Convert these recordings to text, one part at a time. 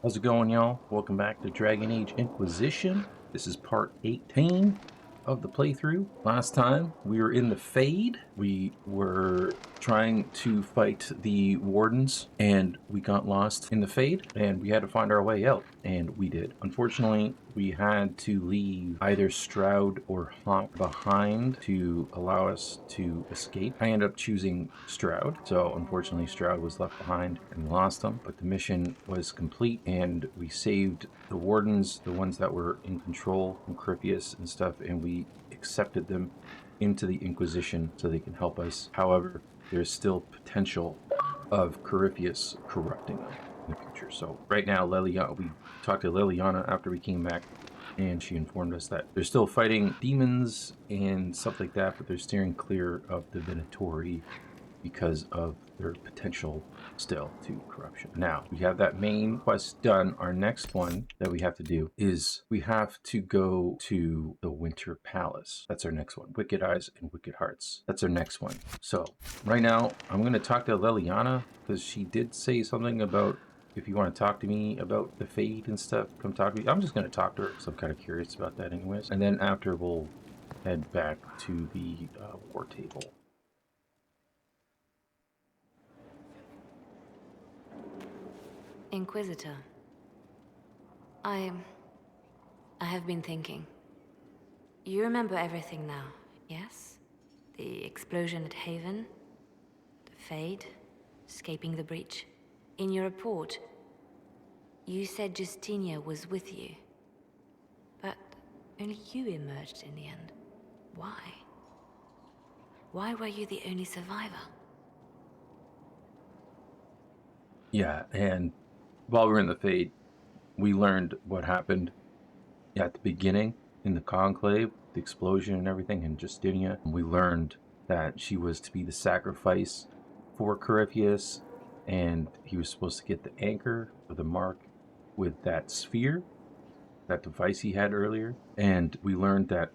How's it going, y'all? Welcome back to Dragon Age Inquisition. This is part 18 of the playthrough. Last time we were in the Fade. We were trying to fight the Wardens and we got lost in the Fade and we had to find our way out, and we did. Unfortunately, we had to leave either Stroud or Hawk behind to allow us to escape. I ended up choosing Stroud, so unfortunately Stroud was left behind and we lost him, but the mission was complete and we saved the Wardens, the ones that were in control from Cripius and stuff, and we accepted them into the Inquisition so they can help us. However, there's still potential of Corypheus corrupting them in the future. So right now, Leliana, we talked to Leliana after we came back, and she informed us that they're still fighting demons and stuff like that, but they're steering clear of the Venatori because of their potential still to corruption. Now, we have that main quest done. Our next one that we have to do is we have to go to the Winter Palace. That's our next one. Wicked Eyes and Wicked Hearts. That's our next one. So right now, I'm going to talk to Leliana because she did say something about if you want to talk to me about the Fade and stuff, come talk to me. I'm just going to talk to her because I'm kind of curious about that anyways. And then after, we'll head back to the war table. Inquisitor, I have been thinking. You remember everything now, yes? The explosion at Haven, the Fade, escaping the breach. In your report, you said Justinia was with you. But only you emerged in the end. Why? Why were you the only survivor? Yeah, and while we were in the Fade, we learned what happened at the beginning in the Conclave, the explosion and everything, and Justinia. We learned that she was to be the sacrifice for Corypheus, and he was supposed to get the anchor or the mark with that sphere, that device he had earlier. And we learned that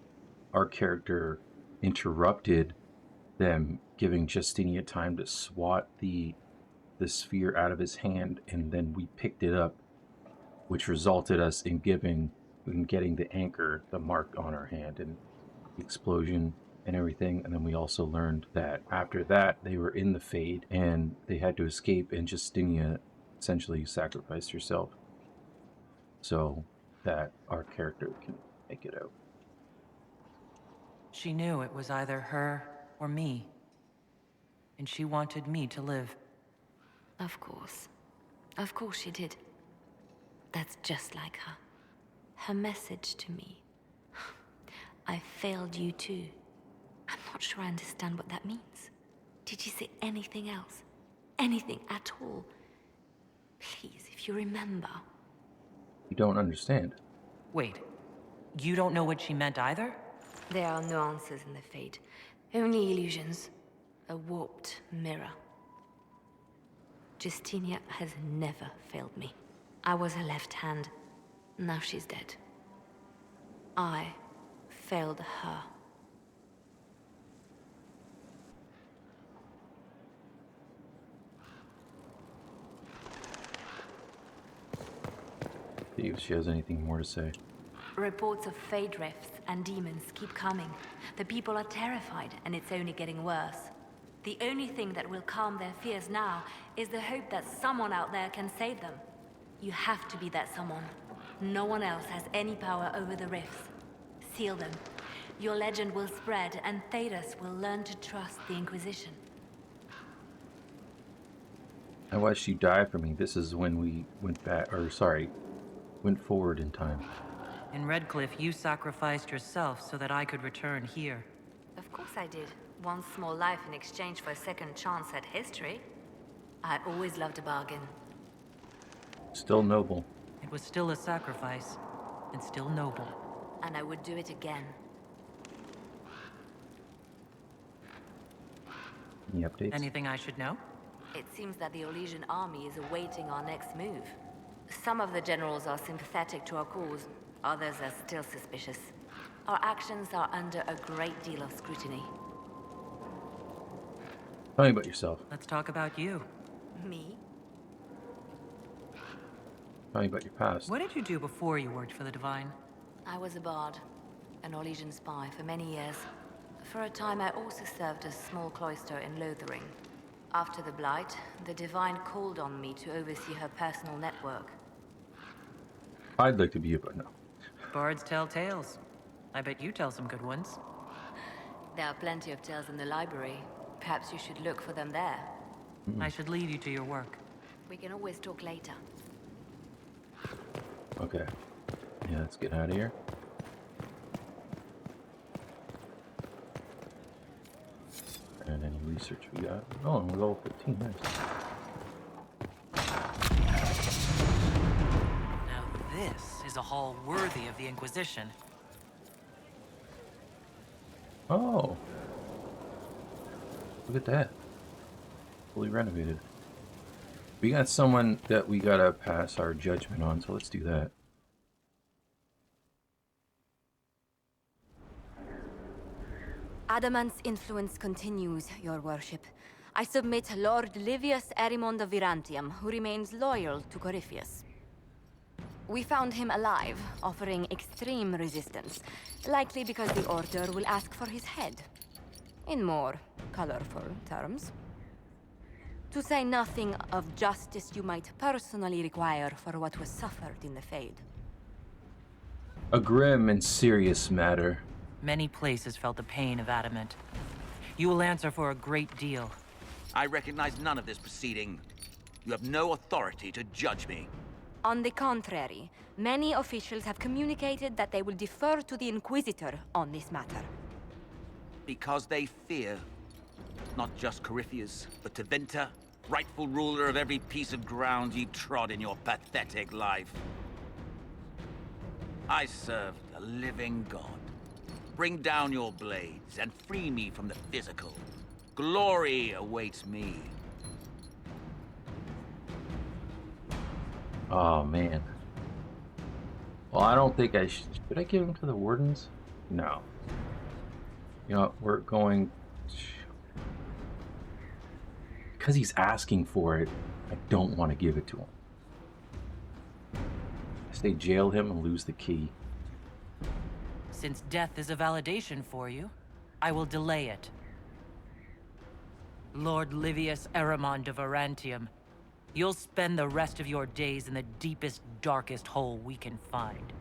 our character interrupted them, giving Justinia time to swat the sphere out of his hand, and then we picked it up, which resulted us in getting the anchor, the mark on our hand, and the explosion and everything. And then we also learned that after that they were in the Fade and they had to escape, and Justinia essentially sacrificed herself so that our character can make it out. She knew it was either her or me, and she wanted me to live. Of course. Of course she did. That's just like her. Her message to me. I failed you too. I'm not sure I understand what that means. Did she say anything else? Anything at all? Please, if you remember. You don't understand. Wait, you don't know what she meant either? There are nuances in the Fade. Only illusions. A warped mirror. Justinia has never failed me. I was her left hand. Now she's dead. I failed her. See if she has anything more to say. Reports of Fade rifts and demons keep coming. The people are terrified, and it's only getting worse. The only thing that will calm their fears now is the hope that someone out there can save them. You have to be that someone. No one else has any power over the rifts. Seal them. Your legend will spread, and Thedas will learn to trust the Inquisition. I watched you die for me. This is when we went forward in time. In Redcliffe, you sacrificed yourself so that I could return here. Of course I did. One small life in exchange for a second chance at history. I always loved a bargain. Still noble. It was still a sacrifice, and still noble. And I would do it again. Any updates? Anything I should know? It seems that the Orlesian army is awaiting our next move. Some of the generals are sympathetic to our cause. Others are still suspicious. Our actions are under a great deal of scrutiny. Tell me about yourself. Let's talk about you. Me? Tell me about your past. What did you do before you worked for the Divine? I was a bard, a Norwegian spy for many years. For a time, I also served as small cloister in Lothering. After the Blight, the Divine called on me to oversee her personal network. I'd like to be a but no. Bards tell tales. I bet you tell some good ones. There are plenty of tales in the library. Perhaps you should look for them there. I should leave you to your work. We can always talk later. Okay. Yeah, let's get out of here. And any research we got? Oh, we're level 15. Nice. Now this is a hall worthy of the Inquisition. Oh. Look at that. Fully renovated. We got someone that we gotta pass our judgment on, so let's do that. Adamant's influence continues, your worship. I submit Lord Livius Erimond of Virantium, who remains loyal to Corypheus. We found him alive, offering extreme resistance, likely because the Order will ask for his head. In more colorful terms. To say nothing of justice you might personally require for what was suffered in the Fade. A grim and serious matter. Many places felt the pain of Adamant. You will answer for a great deal. I recognize none of this proceeding. You have no authority to judge me. On the contrary, many officials have communicated that they will defer to the Inquisitor on this matter. Because they fear. Not just Corypheus, but Tevinter, rightful ruler of every piece of ground you trod in your pathetic life. I serve the living God. Bring down your blades and free me from the physical. Glory awaits me. Oh, man. Well, I don't think I should. Should I give him to the Wardens? No. You know, we're going... Because he's asking for it, I don't want to give it to him. I say jail him and lose the key. Since death is a validation for you, I will delay it. Lord Livius Erimond of Virantium, you'll spend the rest of your days in the deepest, darkest hole we can find.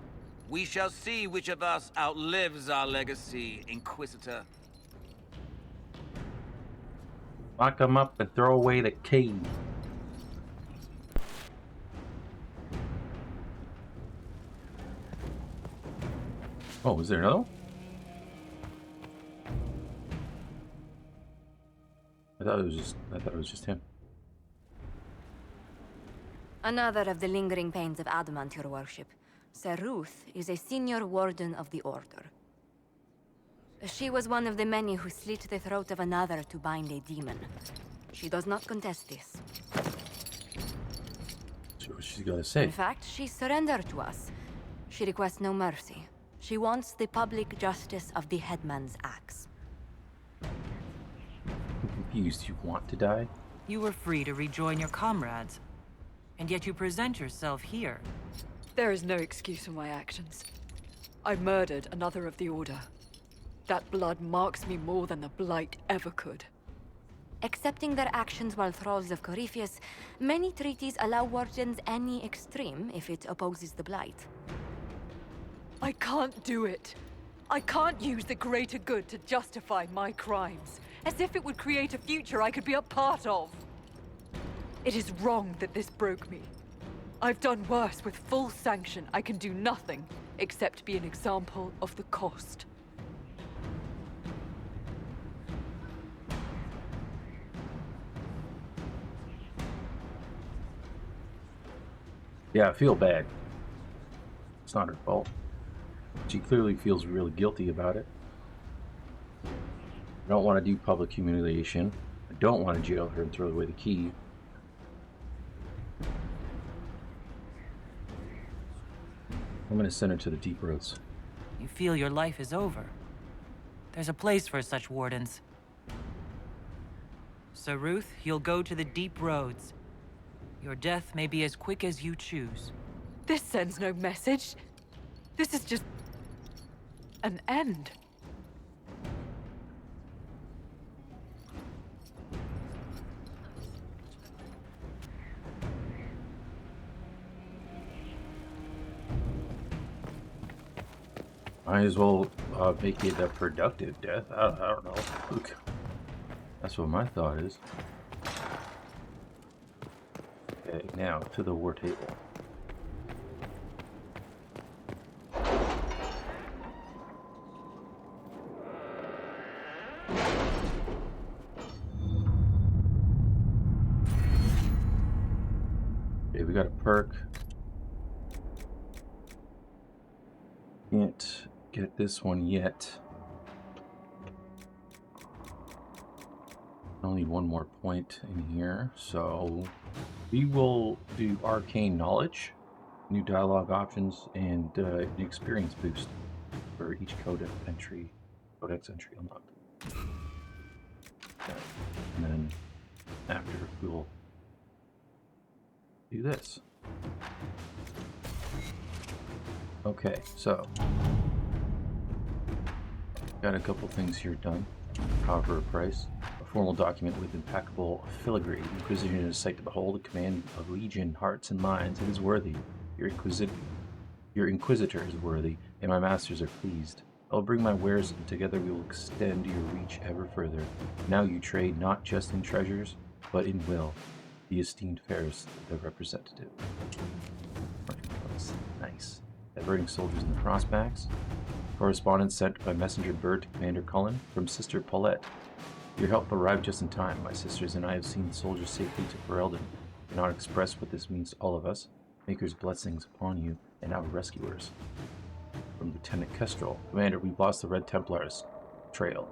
We shall see which of us outlives our legacy, Inquisitor. Lock him up and throw away the key. Oh, is there another one? I thought it was just him. Another of the lingering pains of Adamant, your worship. Sir Ruth is a senior warden of the Order. She was one of the many who slit the throat of another to bind a demon. She does not contest this. So what's she gotta say? In fact, she surrendered to us. She requests no mercy. She wants the public justice of the headman's axe. I'm confused. You want to die? You were free to rejoin your comrades, and yet you present yourself here. There is no excuse for my actions. I murdered another of the Order. That blood marks me more than the Blight ever could. Accepting their actions while thralls of Corypheus, many treaties allow wardens any extreme if it opposes the Blight. I can't do it. I can't use the greater good to justify my crimes, as if it would create a future I could be a part of. It is wrong that this broke me. I've done worse with full sanction. I can do nothing except be an example of the cost. Yeah, I feel bad. It's not her fault. She clearly feels really guilty about it. I don't want to do public humiliation. I don't want to jail her and throw away the key. I'm going to send her to the deep roads. You feel your life is over. There's a place for such wardens. Sir Ruth, you'll go to the deep roads. Your death may be as quick as you choose. This sends no message. This is just an end. Might as well make it a productive death. I don't know. Look, that's what my thought is. Okay, now to the war table. Okay, we got a perk. Can't get this one yet. Only one more point in here, so we will do arcane knowledge, new dialogue options, and an experience boost for each codex entry unlocked. Okay. And then after we'll do this. Okay, so got a couple things here done. However, a price. A formal document with impeccable filigree. Inquisition is a sight to behold, a command of legion, hearts and minds. It is worthy. Your inquisitor is worthy, and my masters are pleased. I will bring my wares, and together we will extend your reach ever further. Now you trade not just in treasures, but in will. The esteemed Ferris, the representative. Nice. Diverting soldiers in the crossbacks. Correspondence sent by messenger bird to Commander Cullen from Sister Paulette. Your help arrived just in time. My sisters and I have seen soldiers safely to Ferelden. Cannot express what this means to all of us. Maker's blessings upon you and our rescuers. From Lieutenant Kestrel. Commander, we've lost the Red Templars trail.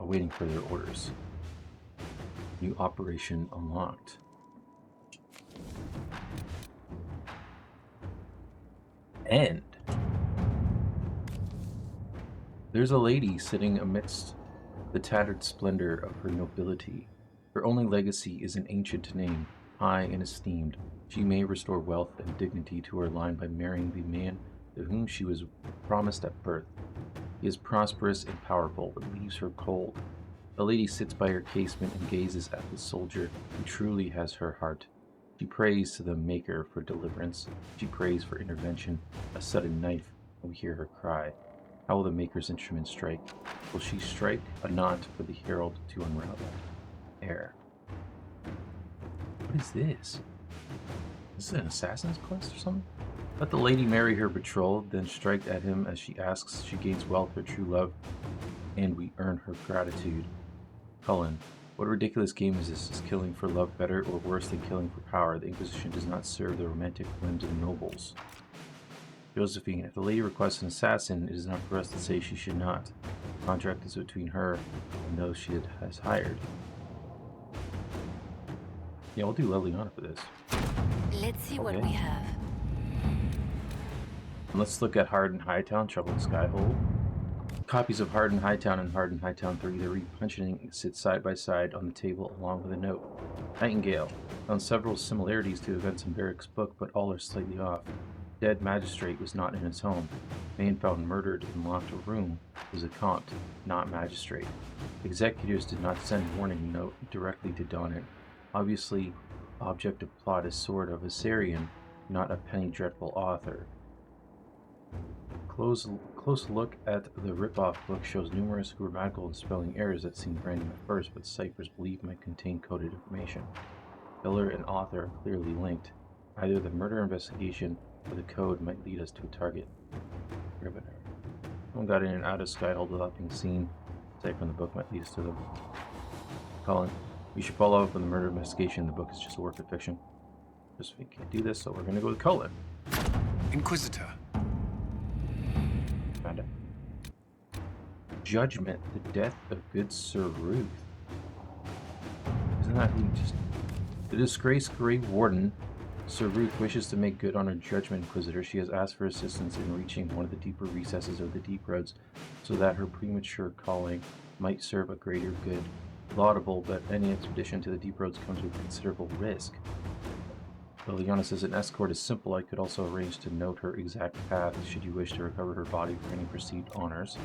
Awaiting further orders. New operation unlocked. And there's a lady sitting amidst the tattered splendor of her nobility. Her only legacy is an ancient name, high and esteemed. She may restore wealth and dignity to her line by marrying the man to whom she was promised at birth. He is prosperous and powerful, but leaves her cold. The lady sits by her casement and gazes at the soldier who truly has her heart. She prays to the Maker for deliverance. She prays for intervention. A sudden knife, and we hear her cry. How will the Maker's instrument strike? Will she strike a knot for the herald to unravel? Air. What is this? Is this an assassin's quest or something? Let the lady marry her betrothed, then strike at him as she asks. She gains wealth, her true love, and we earn her gratitude. Cullen. What ridiculous game is this? Is killing for love better or worse than killing for power? The Inquisition does not serve the romantic whims of the nobles. Josephine, if the lady requests an assassin, it is not for us to say she should not. The contract is between her and those she has hired. Yeah, we'll do Leliana for this. Let's see what we have. And let's look at Hard and Hightown, Trouble in Skyhold. Copies of Hard and Hightown and Hard and Hightown 3, the repunching sit side by side on the table along with a note. Nightingale found several similarities to events in Barrick's book, but all are slightly off. Dead magistrate was not in his home. Man found murdered in locked room was a comte, not magistrate. Executors did not send warning note directly to Donnan. Obviously, object of plot is Sword of Assyrian, not a penny dreadful author. Close look at the rip-off book shows numerous grammatical and spelling errors that seem random at first, but ciphers believe might contain coded information. Filler and author are clearly linked. Either the murder investigation or the code might lead us to a target. Scrivener. Someone got in and out of Skyhold without being seen. Cipher in the book might lead us to them. Colin, we should follow up on the murder investigation. The book is just a work of fiction. Josephine can't do this, so we're going to go with Colin. Inquisitor. Amanda. Judgment, the death of good Sir Ruth. Isn't that who just... The disgraced Grey Warden, Sir Ruth, wishes to make good on her judgment, Inquisitor. She has asked for assistance in reaching one of the deeper recesses of the Deep Roads, so that her premature calling might serve a greater good. Laudable, but any expedition to the Deep Roads comes with considerable risk. Liliana says an escort is simple. I could also arrange to note her exact path should you wish to recover her body for any perceived honors.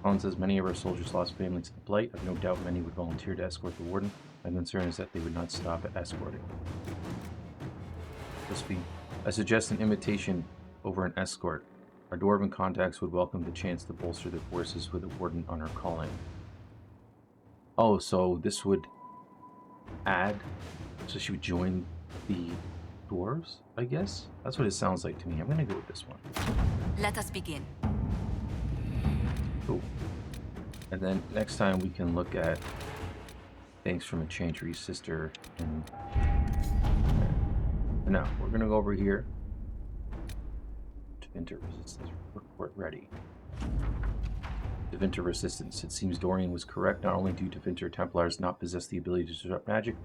Colin says many of our soldiers lost family to the Blight. I've no doubt many would volunteer to escort the Warden. My concern is that they would not stop at escorting. Josephine, I suggest an invitation over an escort. Our Dwarven contacts would welcome the chance to bolster their forces with a Warden on her calling. Oh, so this would add... So she would join the Dwarves, I guess? That's what it sounds like to me. I'm gonna go with this one. Let us begin. Cool. And then next time we can look at Thanks from a Chantry's sister. And now we're gonna go over here to Vinter Resistance. Report ready. To Vinter Resistance. It seems Dorian was correct. Not only do Tevinter Templars not possess the ability to disrupt magic,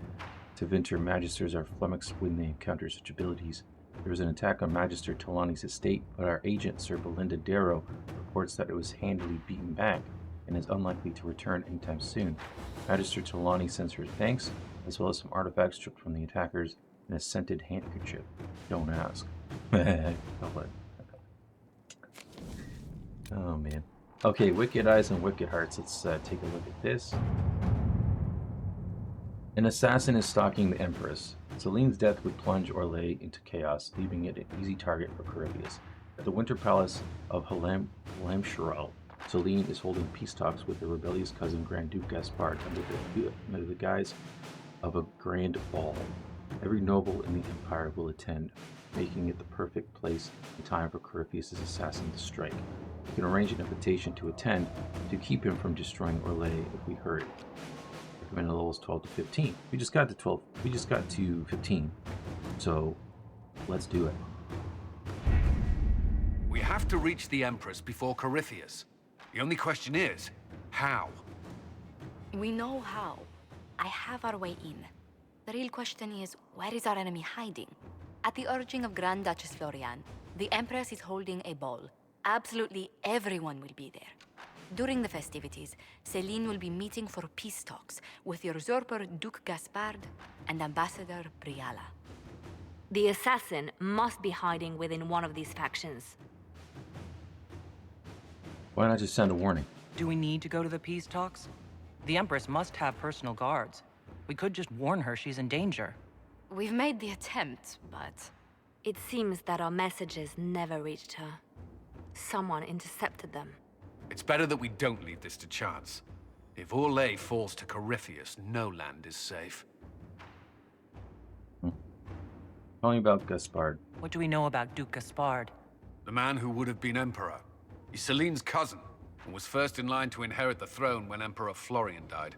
Tevinter Magisters are flummoxed when they encounter such abilities. There was an attack on Magister Talani's estate, but our agent, Sir Belinda Darrow, reports that it was handily beaten back and is unlikely to return anytime soon. Magister Talani sends her thanks, as well as some artifacts stripped from the attackers and a scented handkerchief. Don't ask. Oh man. Okay, Wicked Eyes and Wicked Hearts. Let's take a look at this. An assassin is stalking the Empress. Celine's death would plunge Orlais into chaos, leaving it an easy target for Corypheus. At the Winter Palace of Halamshiral, Celine is holding peace talks with her rebellious cousin Grand Duke Gaspard under the guise of a grand ball. Every noble in the Empire will attend, making it the perfect place and time for Corypheus' assassin to strike. We can arrange an invitation to attend to keep him from destroying Orlais if we hurry. Recommended levels 12 to 15. We just got to 12. We just got to 15. So let's do it. We have to reach the Empress before Corypheus. The only question is, how? We know how. I have our way in. The real question is, where is our enemy hiding? At the urging of Grand Duchess Florian, the Empress is holding a ball. Absolutely everyone will be there. During the festivities, Celine will be meeting for peace talks with the usurper Duke Gaspard and Ambassador Briala. The assassin must be hiding within one of these factions. Why not just send a warning? Do we need to go to the peace talks? The Empress must have personal guards. We could just warn her she's in danger. We've made the attempt, but... It seems that our messages never reached her. Someone intercepted them. It's better that we don't leave this to chance. If Orlais falls to Corypheus, no land is safe. Tell me about Gaspard. What do we know about Duke Gaspard? The man who would have been Emperor. He's Celine's cousin, and was first in line to inherit the throne when Emperor Florian died.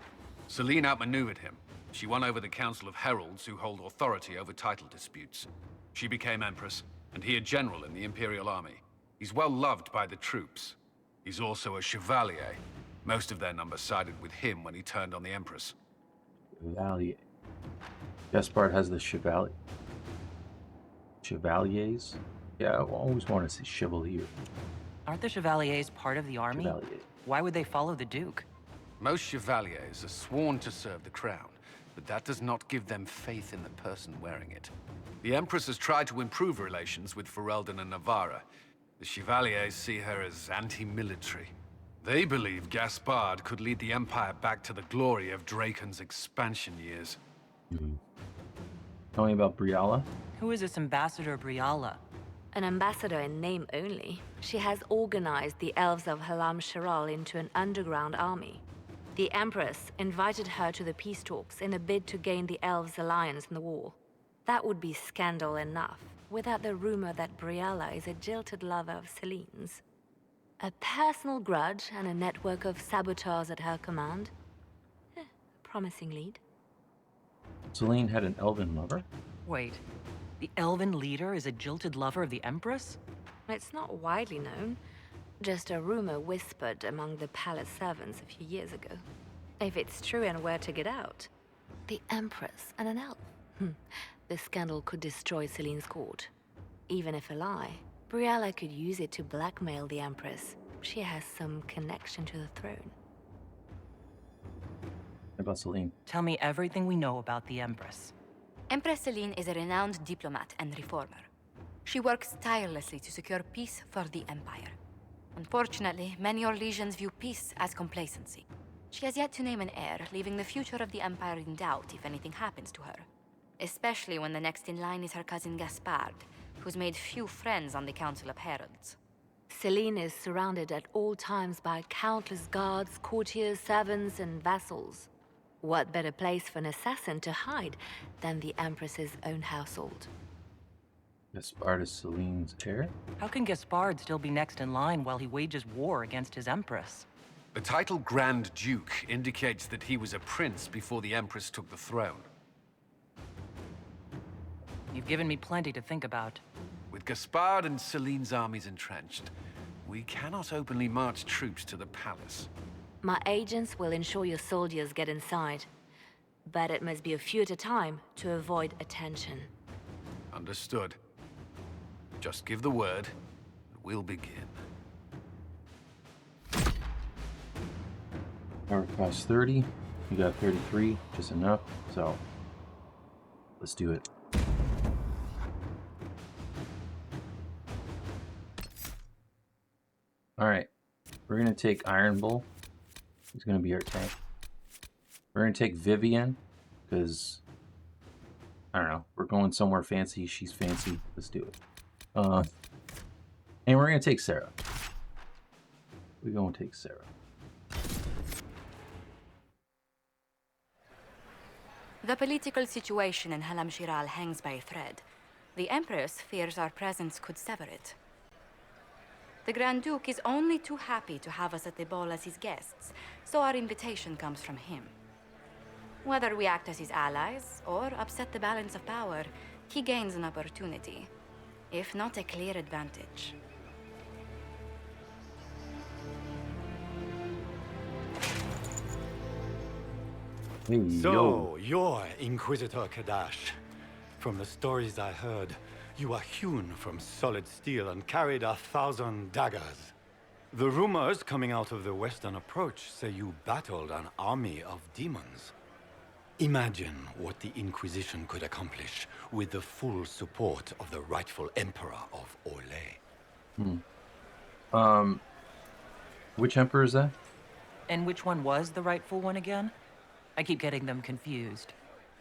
Celine outmaneuvered him. She won over the Council of Heralds, who hold authority over title disputes. She became Empress, and he a general in the Imperial Army. He's well loved by the troops. He's also a Chevalier. Most of their number sided with him when he turned on the Empress. Chevalier. Gaspard has the Chevaliers? Yeah, I always wanted to say Chevalier. Aren't the Chevaliers part of the army? Chevalier. Why would they follow the Duke? Most Chevaliers are sworn to serve the crown, but that does not give them faith in the person wearing it. The Empress has tried to improve relations with Ferelden and Navarra. The Chevaliers see her as anti-military. They believe Gaspard could lead the Empire back to the glory of Draken's expansion years. Tell me about Briala. Who is this Ambassador Briala? An ambassador in name only. She has organized the elves of Halamshiral into an underground army. The Empress invited her to the peace talks in a bid to gain the elves' alliance in the war. That would be scandal enough, without the rumor that Briala is a jilted lover of Celine's. A personal grudge and a network of saboteurs at her command. Promising lead. Celine had an elven lover? Wait, the elven leader is a jilted lover of the Empress? It's not widely known. Just a rumor whispered among the palace servants a few years ago. If it's true and were to get out, the Empress and an elf. The scandal could destroy Celine's court. Even if a lie, Briala could use it to blackmail the Empress. She has some connection to the throne. What about Celine? Tell me everything we know about the Empress. Empress Celine is a renowned diplomat and reformer. She works tirelessly to secure peace for the Empire. Unfortunately, many Orlesians view peace as complacency. She has yet to name an heir, leaving the future of the Empire in doubt if anything happens to her. Especially when the next in line is her cousin Gaspard, who's made few friends on the Council of Heralds. Celine is surrounded at all times by countless guards, courtiers, servants, and vassals. What better place for an assassin to hide than the Empress's own household? Gaspard is Celine's heir? How can Gaspard still be next in line while he wages war against his Empress? The title Grand Duke indicates that he was a prince before the Empress took the throne. You've given me plenty to think about. With Gaspard and Celine's armies entrenched, we cannot openly march troops to the palace. My agents will ensure your soldiers get inside, but it must be a few at a time to avoid attention. Understood. Just give the word, and we'll begin. Power cost 30. You got 33, just enough. So let's do it. All right, we're gonna take Iron Bull. He's gonna be our tank. We're gonna take Vivian because I don't know. We're going somewhere fancy. She's fancy. Let's do it. And we're gonna take Sarah. We're gonna take Sarah. The political situation in Halam Shiral hangs by a thread. The Empress fears our presence could sever it. The Grand Duke is only too happy to have us at the ball as his guests, so our invitation comes from him. Whether we act as his allies or upset the balance of power, he gains an opportunity, if not a clear advantage. Hey, So, you're Inquisitor Kadash. From the stories I heard, you are hewn from solid steel and carried 1,000 daggers. The rumors coming out of the Western Approach say you battled an army of demons. Imagine what the Inquisition could accomplish with the full support of the rightful Emperor of Orlais. Which emperor is that? And which one was the rightful one again? I keep getting them confused.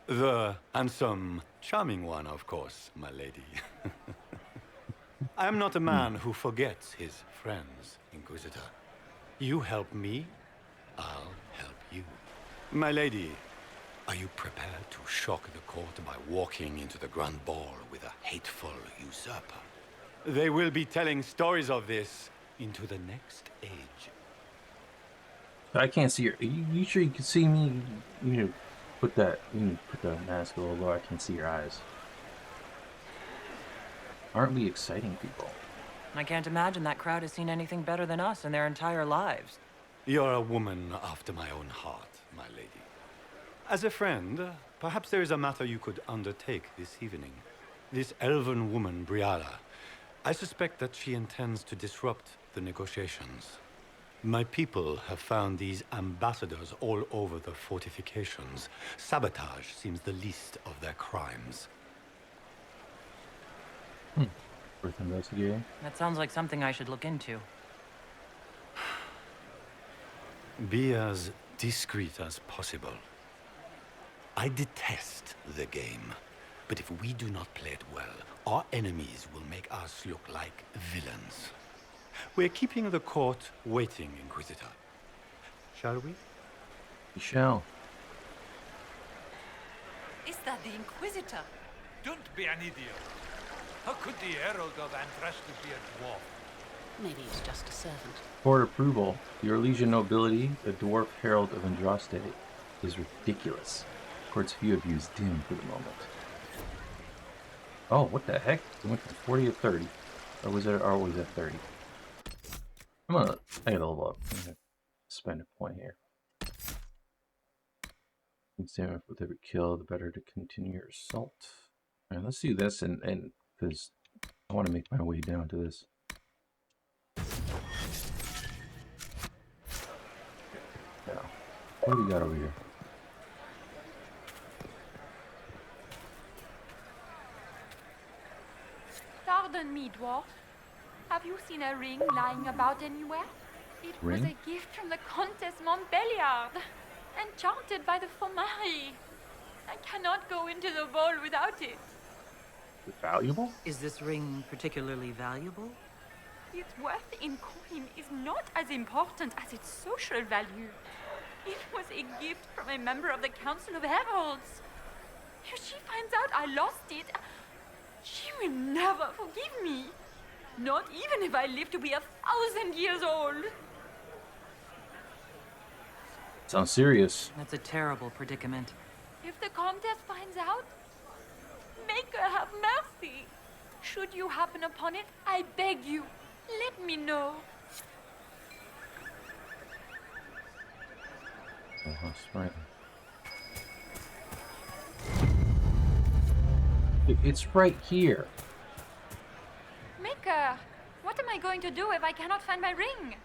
The handsome, charming one, of course, my lady. I am not a man who forgets his friends, Inquisitor. You help me, I'll help you. My lady, are you prepared to shock the court by walking into the Grand Ball with a hateful usurper? They will be telling stories of this into the next age. I can't see your. You sure you can see me? You need to put that. You need to put the mask a little lower. I can't see your eyes. Aren't we exciting people? I can't imagine that crowd has seen anything better than us in their entire lives. You're a woman after my own heart, my lady. As a friend, perhaps there is a matter you could undertake this evening. This elven woman, Briala, I suspect that she intends to disrupt the negotiations. My people have found these ambassadors all over the fortifications. Sabotage seems the least of their crimes. Worth investigating. That sounds like something I should look into. Be as discreet as possible. I detest the game, but if we do not play it well, our enemies will make us look like villains. We're keeping the court waiting, Inquisitor. Shall we? You shall. Is that the Inquisitor? Don't be an idiot. How could the Herald of Andraste be a dwarf? Maybe he's just a servant. Court approval. Your Elysian nobility, the Dwarf Herald of Andraste, is ridiculous. Court's view of you is dim for the moment. Oh, what the heck? It went from 40 to 30. Or was it always at 30? I gotta level up. I'm gonna spend a point here. Examine with every kill, the better to continue your assault. Alright, let's do this and because I want to make my way down to this. Now, what do we got over here? me, Dwarf. Have you seen a ring lying about anywhere? It was Ring? a gift from the Countess Montbelliard, enchanted by the Fomari. I cannot go into the ball without it. Is it valuable? Is this ring particularly valuable? Its worth in coin is not as important as its social value. It was a gift from a member of the Council of Heralds. If she finds out I lost it, she will never forgive me. Not even if I live to be 1,000 years old. Sounds serious. That's a terrible predicament. If the Countess finds out, make her have mercy. Should you happen upon it, I beg you, let me know. Oh, that's right. It's right here. Maker, what am I going to do if I cannot find my ring?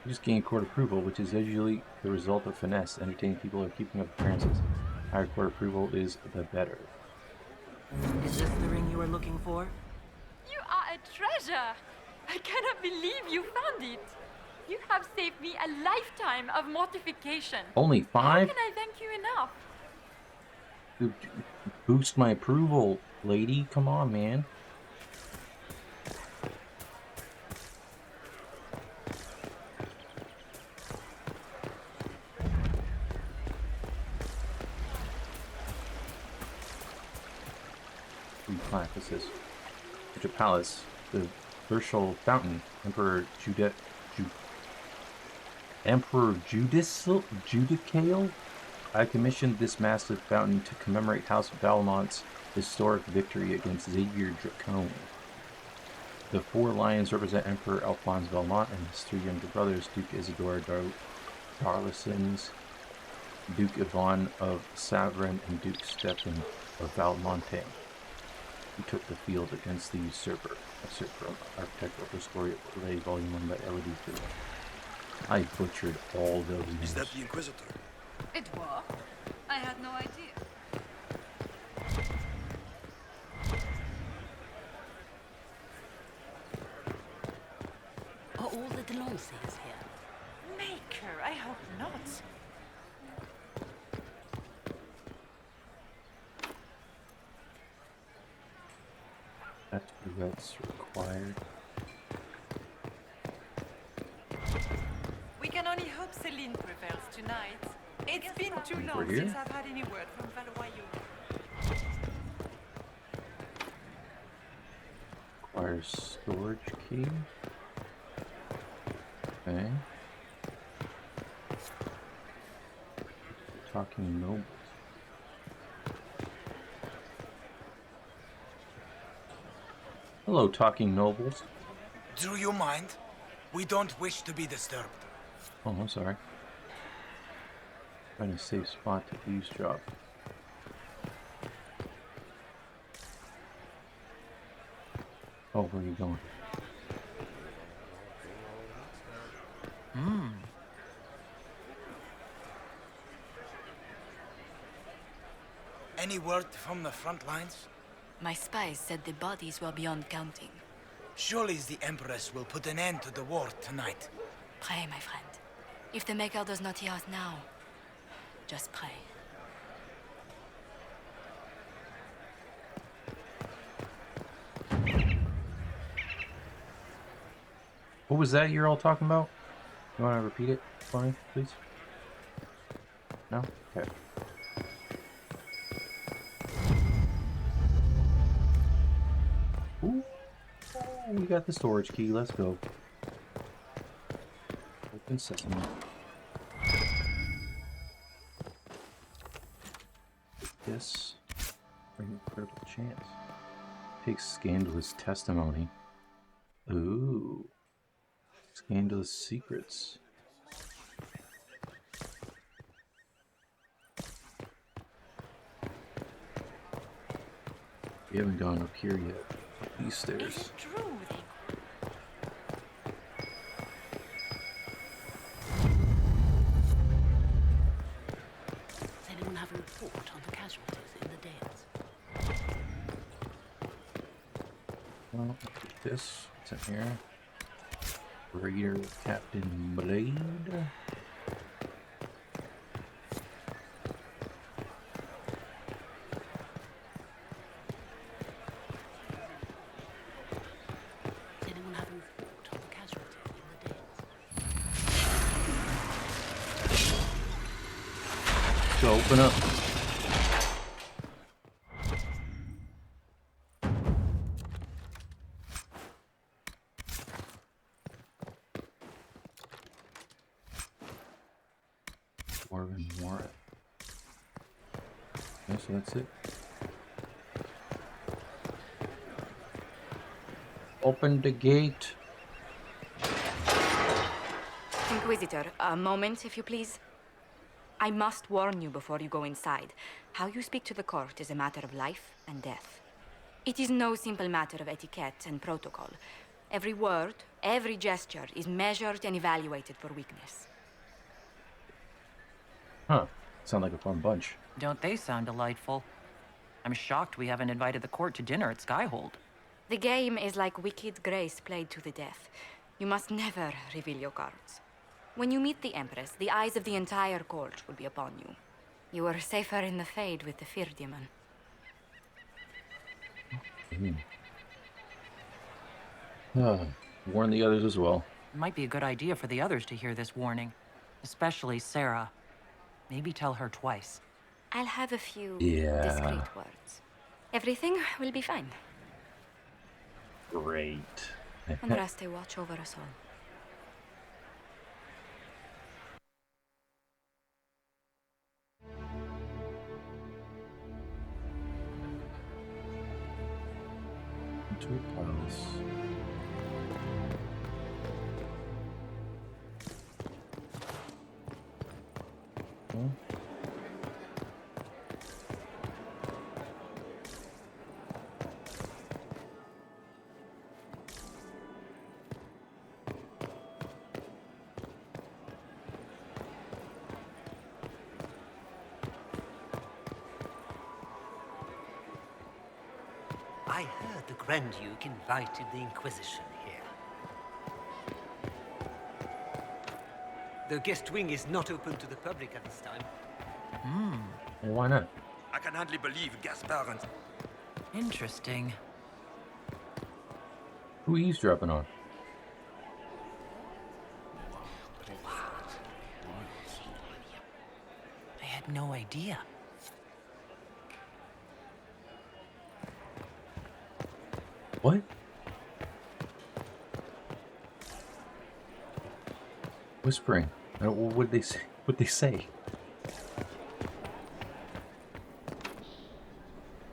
You just gain court approval, which is usually the result of finesse, entertaining people, or keeping up appearances. Higher court approval is the better. Is this the ring you were looking for? You are a treasure. I cannot believe you found it. You have saved me a lifetime of mortification. Only 5? How can I thank you enough? Boost my approval, lady. Come on, man. What's this? Such a palace. The Virtual Fountain. Emperor Judicale? I commissioned this massive fountain to commemorate House Valmont's historic victory against Xavier Dracone. The 4 lions represent Emperor Alphonse Valmont and his 3 younger brothers, Duke Isidore Darlesons, Duke Yvonne of Savrin, and Duke Stephen of Valmonte, who took the field against the usurper. Excerpt from Architectural History of Lay, Volume 1 by Elodie Philip. I butchered all those names. Is that the Inquisitor? It was? I had no idea. Are all the Delancey's here? Maker, I hope not. That's required. We can only hope Celine prevails tonight. It's been too We're long here? since I've had any word from Valois. Requires storage key. Okay. Talking nobles. Hello, talking nobles. Do you mind? We don't wish to be disturbed. Oh, I'm sorry. Find a safe spot to eavesdrop. Oh, where are you going? Any word from the front lines? My spies said the bodies were beyond counting. Surely the Empress will put an end to the war tonight. Pray, my friend. If the Maker does not hear us now, just pray. What was that you're all talking about? You want to repeat it for me, please? No? Okay. Ooh. Oh, we got the storage key. Let's go. Open sesame. This bring a critical chance. Take scandalous testimony. Ooh. Scandalous secrets. We haven't gone up here yet. Up these stairs. Is it true? Does anyone have a report on the casualties in the Dales? this. What's in here? Raider Captain Blade. Is anyone having thought on the casualty in the dead? So open up. Dwarven Warrant. Okay, so that's it. Open the gate. Inquisitor, a moment, if you please. I must warn you before you go inside. How you speak to the court is a matter of life and death. It is no simple matter of etiquette and protocol. Every word, every gesture is measured and evaluated for weakness. Huh. Sound like a fun bunch. Don't they sound delightful? I'm shocked we haven't invited the court to dinner at Skyhold. The game is like Wicked Grace played to the death. You must never reveal your cards. When you meet the Empress, the eyes of the entire court will be upon you. You are safer in the Fade with the Fear Demon. Warn the others as well. It might be a good idea for the others to hear this warning. Especially Sarah. Maybe tell her twice. I'll have a few Yeah. discreet words. Everything will be fine. Great. And Raste watch over us all. Into a palace. Okay. I heard the Grand Duke invited the Inquisition here. The guest wing is not open to the public at this time. Well, why not? I can hardly believe Gaspard and... Interesting. Who are you eavesdropping on? I had no idea. What? Whispering. What'd they say? What'd they say?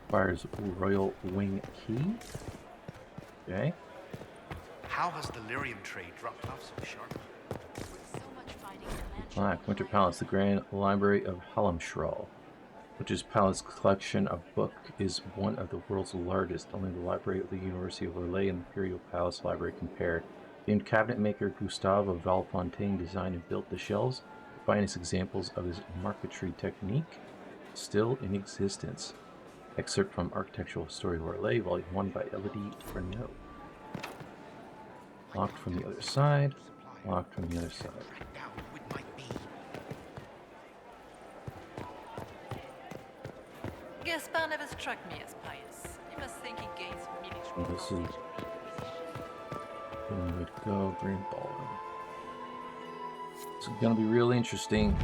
Fires Royal Wing Key. Okay. How has the lyrium trade dropped off so sharply? Black Winter Palace, the Grand Library of Hallamshral, which is palace collection of book, is one of the world's largest. Only the library of the University of Orlais and the Imperial Palace Library compare. The cabinet maker Gustave of Valfontaine designed and built the shelves, the finest examples of his marquetry technique, still in existence. Excerpt from Architectural History of Orlais, Volume 1 by Elodie Renaud. Locked from the other side. Locked from the other side. Gaspard never struck me as pious. You must think he gains military. This is good way to go. Green ball. It's gonna be real interesting.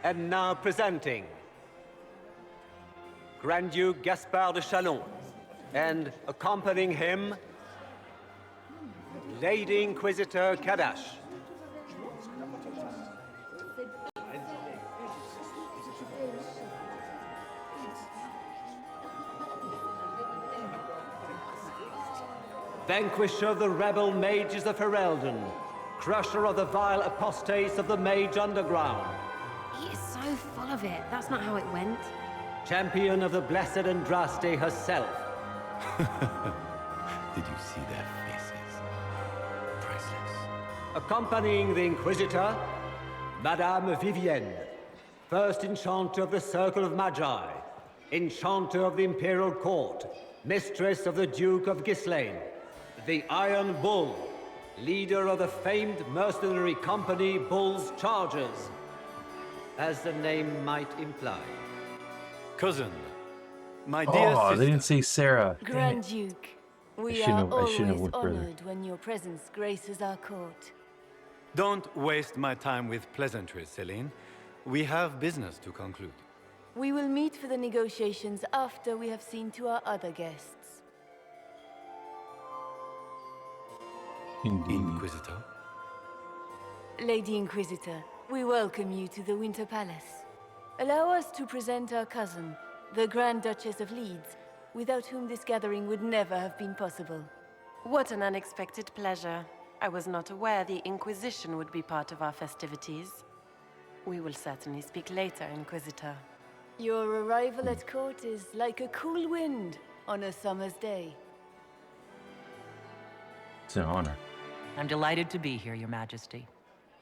And now presenting Grand Duke Gaspard de Chalon, and accompanying him, Lady Inquisitor Kadash. Vanquisher of the rebel mages of Ferelden, crusher of the vile apostates of the Mage Underground, He is so full of it. That's not how it went. champion of the Blessed Andraste herself. Did you see their faces? Priceless. Accompanying the Inquisitor, Madame Vivienne, First Enchanter of the Circle of Magi, Enchanter of the Imperial Court, Mistress of the Duke of Ghislaine, the Iron Bull, leader of the famed mercenary company Bull's Chargers, as the name might imply. Cousin, my dear Oh, sister. they didn't say Sarah. Grand Duke, we shouldn't are have- I shouldn't have always went further. honored when your presence graces our court. Don't waste my time with pleasantries, Celine. We have business to conclude. We will meet for the negotiations after we have seen to our other guests. Indeed. Inquisitor? Lady Inquisitor, we welcome you to the Winter Palace. Allow us to present our cousin, the Grand Duchess of Leeds, without whom this gathering would never have been possible. What an unexpected pleasure. I was not aware the Inquisition would be part of our festivities. We will certainly speak later, Inquisitor. Your arrival at court is like a cool wind on a summer's day. It's an honor. I'm delighted to be here, Your Majesty.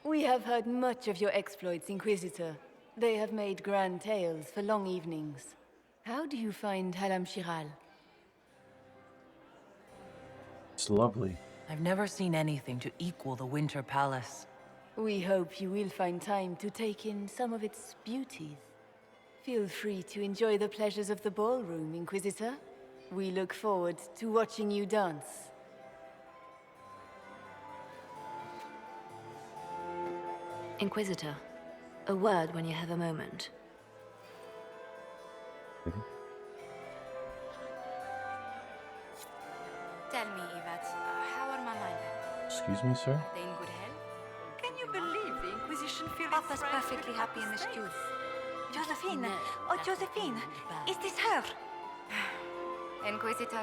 We have heard much of your exploits, Inquisitor. They have made grand tales for long evenings. How do you find Halam Shiral? It's lovely. I've never seen anything to equal the Winter Palace. We hope you will find time to take in some of its beauties. Feel free to enjoy the pleasures of the ballroom, Inquisitor. We look forward to watching you dance. Inquisitor, a word when you have a moment. Tell me, Yvette, how are my mind? Excuse me, sir? They in good health? Can you believe the Inquisition feels Papa's perfectly happy in the stew. Josephine! No, Oh, that's Josephine! bad. Is this her? Inquisitor,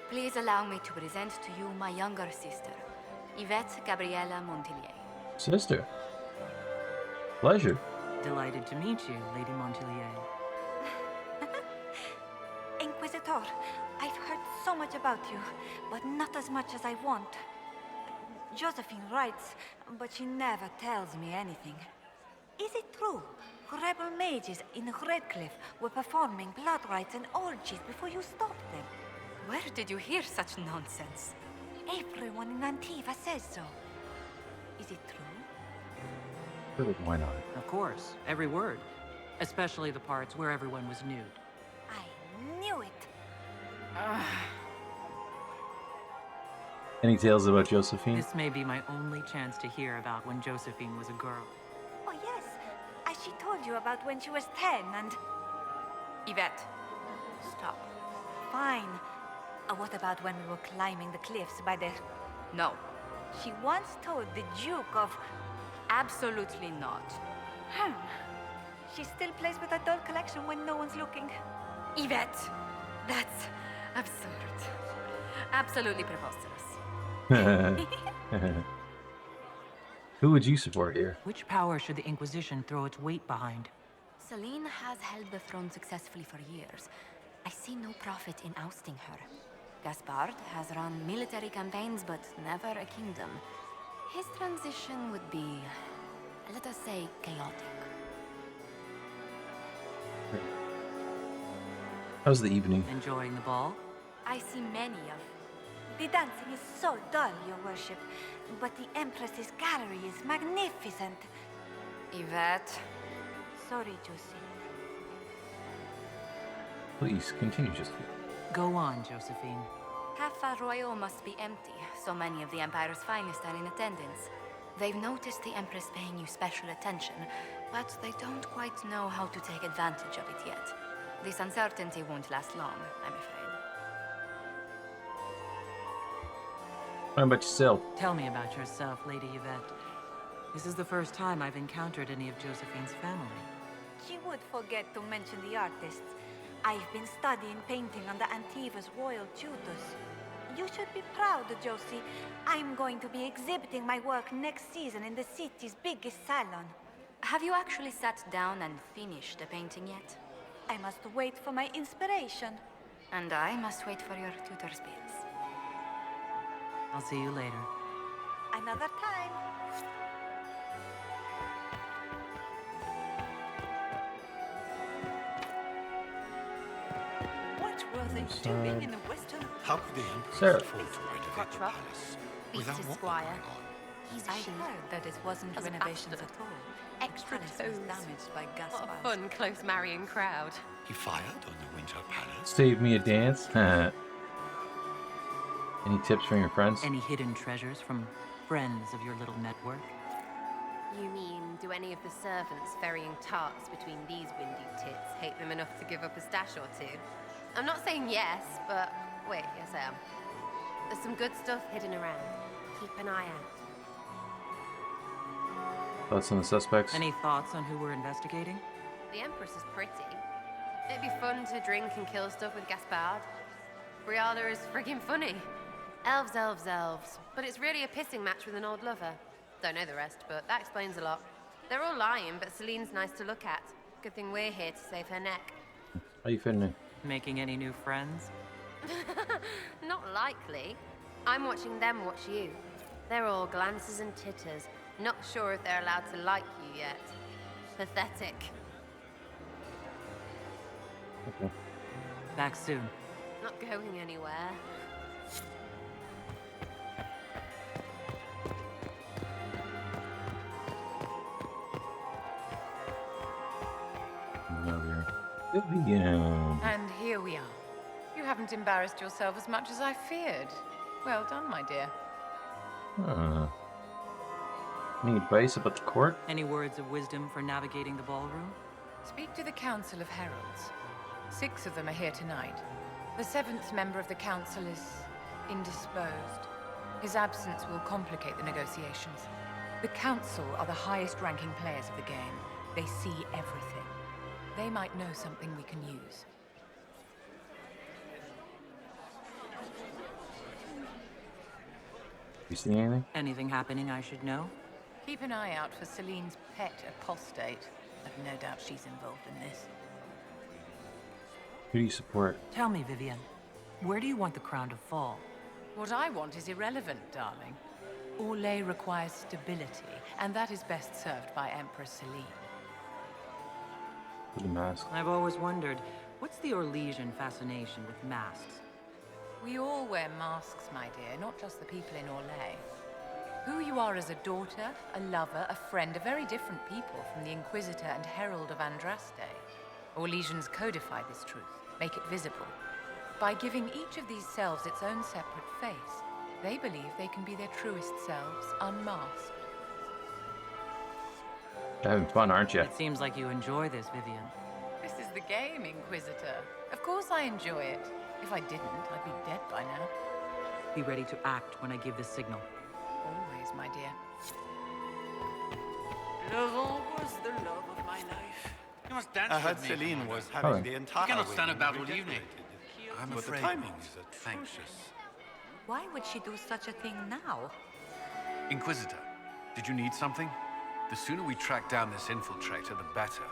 please allow me to present to you my younger sister, Yvette Gabriella Montillier. Sister. Pleasure. Delighted to meet you, Lady Montillier. Inquisitor, I've heard so much about you, but not as much as I want. Josephine writes, but she never tells me anything. Is it true? Rebel mages in Redcliffe were performing blood rites and orgies before you stopped them. Where did you hear such nonsense? Everyone in Antiva says so. Is it true? Sure, why not? Of course, every word. Especially the parts where everyone was nude. I knew it. Any tales about Josephine? This may be my only chance to hear about when Josephine was a girl. Oh yes, as she told you about when she was 10 and... Yvette, stop. Fine. What about when we were climbing the cliffs by the... No, She once told the Duke of... absolutely not. She still plays with her doll collection when no one's looking. Yvette, that's absurd. Absolutely preposterous. Who would you support here? Which power should the Inquisition throw its weight behind? Celine has held the throne successfully for years. I see no profit in ousting her. Gaspard has run military campaigns, but never a kingdom. His transition would be, let us say, chaotic. How's the evening? Enjoying the ball? I see many of... The dancing is so dull, Your Worship. But the Empress's gallery is magnificent. Yvette. Sorry, Josie. Please, continue, Josephine. Go on, Josephine. Half Royal must be empty. So many of the Empire's finest are in attendance. They've noticed the Empress paying you special attention, but they don't quite know how to take advantage of it yet. This uncertainty won't last long, I'm afraid. What about yourself? Tell me about yourself, Lady Yvette. This is the first time I've encountered any of Josephine's family. She would forget to mention the artists. I've been studying painting under Antiva's royal tutors. You should be proud, Josie. I'm going to be exhibiting my work next season in the city's biggest salon. Have you actually sat down and finished the painting yet? I must wait for my inspiration. And I must wait for your tutor's bits. I'll see you later. Another time. What were they doing in the Western? How could the Emperor Sarah. afford to renovate the Quattro. palace Beats without his war squire. going on? He's I she. heard that it wasn't As a renovations bastard. at all. Extra The palace toes. was damaged by gas What a fires. fun, close marrying crowd. He fired on the Winter Palace. Save me a dance. Any tips from your friends? Any hidden treasures from friends of your little network? You mean, do any of the servants ferrying tarts between these windy tits hate them enough to give up a stash or two? I'm not saying yes, but wait, yes I am. There's some good stuff hidden around. Keep an eye out. Thoughts on the suspects? Any thoughts on who we're investigating? The Empress is pretty. It'd be fun to drink and kill stuff with Gaspard. Briala is friggin' funny. Elves, elves, elves. But it's really a pissing match with an old lover. Don't know the rest, but that explains a lot. They're all lying, but Celine's nice to look at. Good thing we're here to save her neck. How you feeling? Making any new friends? Not likely. I'm watching them watch you. They're all glances and titters. Not sure if they're allowed to like you yet. Pathetic. Okay. Back soon. Not going anywhere. Vivian. And here we are. You haven't embarrassed yourself as much as I feared. Well done, my dear. Any advice about the court? Any words of wisdom for navigating the ballroom? Speak to the Council of Heralds. 6 of them are here tonight. The 7th member of the Council is indisposed. His absence will complicate the negotiations. The Council are the highest-ranking players of the game. They see everything. They might know something we can use. You see anything? Anything happening I should know? Keep an eye out for Celine's pet apostate. I've no doubt she's involved in this. Who do you support? Tell me, Vivian, where do you want the crown to fall? What I want is irrelevant, darling. Orlais requires stability, and that is best served by Empress Celine. For the mask. I've always wondered, what's the Orlesian fascination with masks? We all wear masks, my dear, not just the people in Orlais. Who you are as a daughter, a lover, a friend are very different people from the Inquisitor and Herald of Andraste. Orlesians codify this truth, make it visible. By giving each of these selves its own separate face, they believe they can be their truest selves, unmasked. You're having fun, aren't you? It seems like you enjoy this, Vivian. This is the game, Inquisitor. Of course I enjoy it. If I didn't, I'd be dead by now. Be ready to act when I give the signal. Always, my dear. Laurent was the love of my life. You must dance I heard with me. Celine was having the entire You cannot stand wing about all redecorated. evening. I'm But the afraid timing not. is Thanks. atrocious. Why would she do such a thing now? Inquisitor, did you need something? The sooner we track down this infiltrator, the better.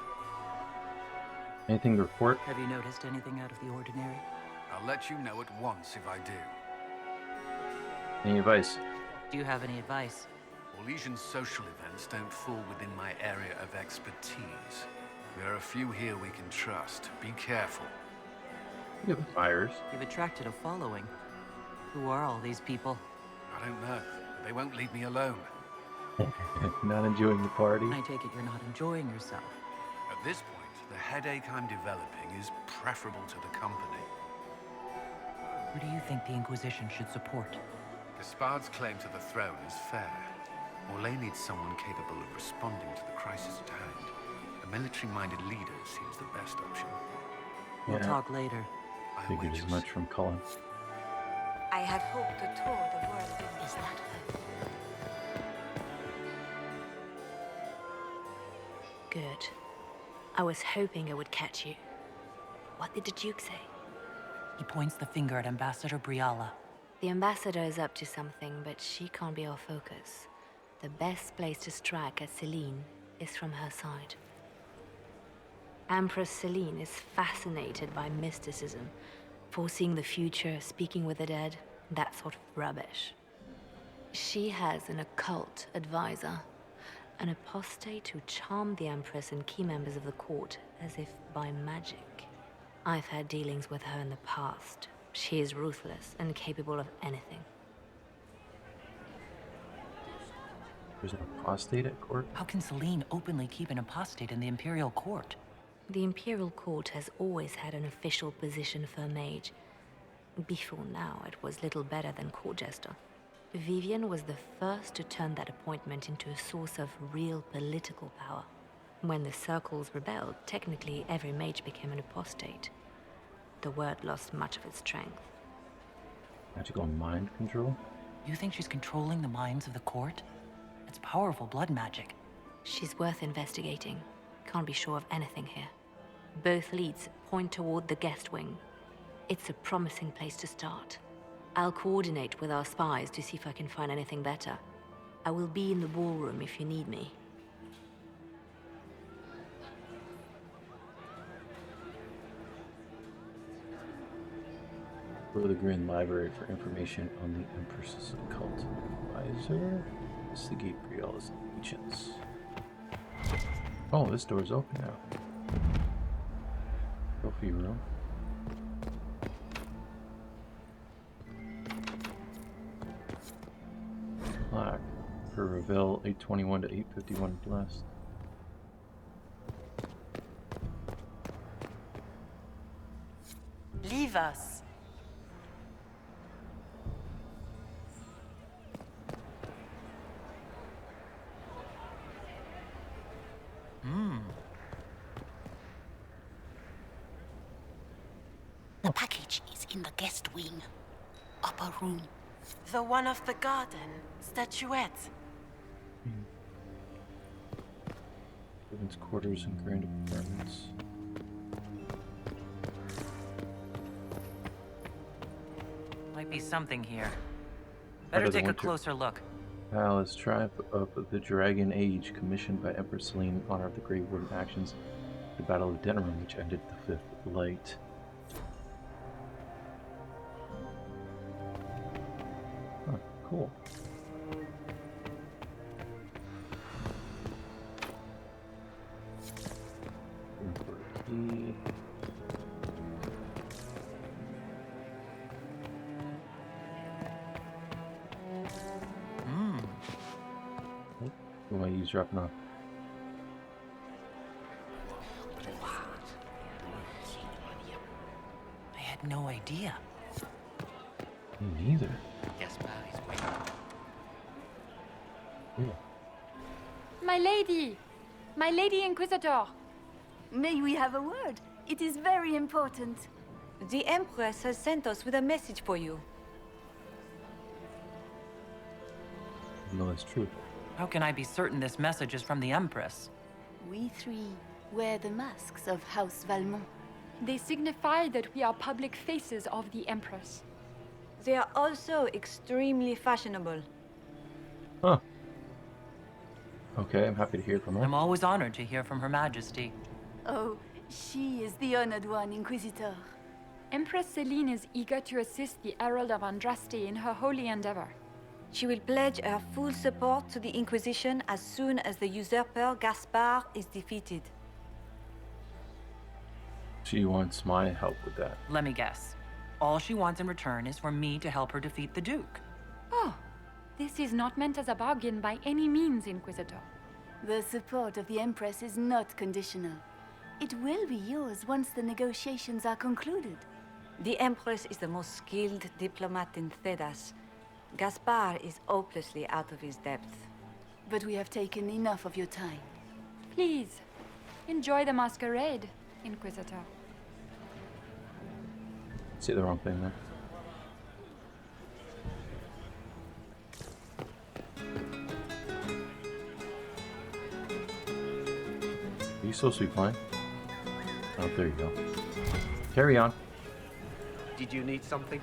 Anything to report? Have you noticed anything out of the ordinary? I'll let you know at once if I do. Any advice? Do you have any advice? Orlesian social events don't fall within my area of expertise. There are a few here we can trust. Be careful. You have admirers. You've attracted a following. Who are all these people? I don't know, but they won't leave me alone. Not enjoying the party? I take it you're not enjoying yourself. At this point, the headache I'm developing is preferable to the company. Who do you think the Inquisition should support? Gaspard's claim to the throne is fair. Orlais needs someone capable of responding to the crisis at hand. A military-minded leader seems the best option. We'll talk later. Figured as much from Cullen. I had hoped to tour the world in this land. Good. I was hoping I would catch you. What did the Duke say? He points the finger at Ambassador Briala. The ambassador is up to something, but she can't be our focus. The best place to strike at Celine is from her side. Empress Celine is fascinated by mysticism, foreseeing the future, speaking with the dead, that sort of rubbish. She has an occult advisor, an apostate who charmed the Empress and key members of the court as if by magic. I've had dealings with her in the past. She is ruthless and capable of anything. There's an apostate at court? How can Celine openly keep an apostate in the Imperial Court? The Imperial Court has always had an official position for a mage. Before now, it was little better than court jester. Vivian was the first to turn that appointment into a source of real political power. When the circles rebelled, technically every mage became an apostate. The word lost much of its strength. Magical mind control? You think she's controlling the minds of the court? It's powerful blood magic. She's worth investigating. Can't be sure of anything here. Both leads point toward the guest wing. It's a promising place to start. I'll coordinate with our spies to see if I can find anything better. I will be in the ballroom if you need me. Go to the Grand Library for information on the Empress's occult advisor. It's the gate for all his ancients. Oh, this door's open now. Trophy room. Plaque for Revel 821 to 851 blessed. Leave us. The package is in the guest wing. Upper room. The one of the garden. Statuette. Servants' quarters and grand apartments. Might be something here. Better take a closer look. Palace, triumph of the Dragon Age, commissioned by Empress Celine in honor of the Grey Warden actions, the Battle of Denerim, which ended the Fifth Light. Huh, cool. Key. What might use dropping off? I had no idea. Me neither. Yeah. My lady! My lady Inquisitor! May we have a word? It is very important. The Empress has sent us with a message for you. No, that's true. How can I be certain this message is from the Empress? We three wear the masks of House Valmont. They signify that we are public faces of the Empress. They are also extremely fashionable. Huh. Okay, I'm happy to hear from her. I'm always honored to hear from Her Majesty. Oh, she is the honored one, Inquisitor. Empress Celine is eager to assist the Herald of Andraste in her holy endeavor. She will pledge her full support to the Inquisition as soon as the usurper Gaspard is defeated. She wants my help with that. Let me guess. All she wants in return is for me to help her defeat the Duke. Oh, this is not meant as a bargain by any means, Inquisitor. The support of the Empress is not conditional. It will be yours once the negotiations are concluded. The Empress is the most skilled diplomat in Thedas. Gaspard is hopelessly out of his depth. But we have taken enough of your time. Please, enjoy the masquerade, Inquisitor. Say the wrong thing there. Are you supposed to be playing? Oh, there you go. Carry on. Did you need something?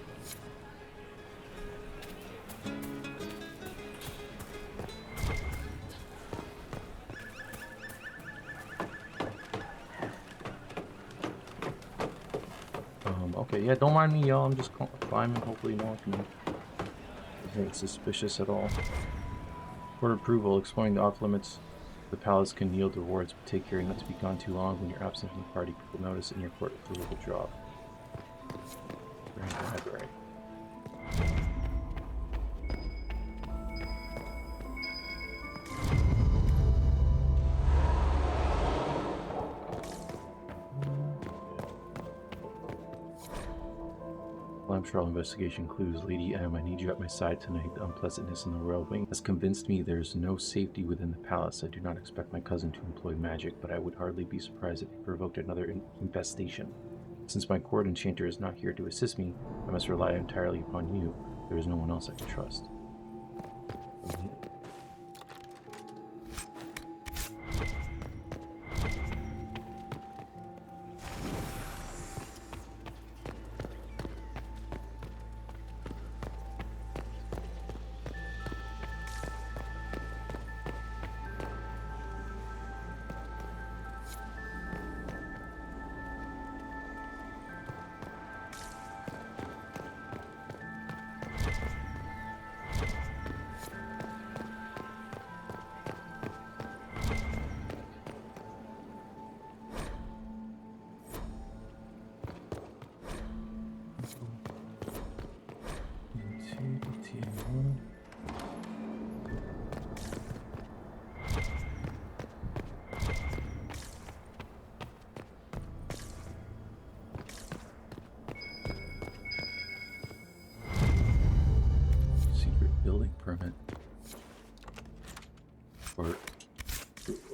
Okay, yeah, don't mind me, y'all. I'm just climbing. Hopefully no one can anything suspicious at all. For approval, exploring the off-limits the palace can yield rewards, but take care not to be gone too long. When you're absent from the party, people notice and your court approval will drop. Grand library. Well, I'm sure all investigation clues. Lady M, I need you at my side tonight. The unpleasantness in the royal wing has convinced me there's no safety within the palace. I do not expect my cousin to employ magic, but I would hardly be surprised if he provoked another infestation. Since my court enchanter is not here to assist me, I must rely entirely upon you. There is no one else I can trust. Building permit. Or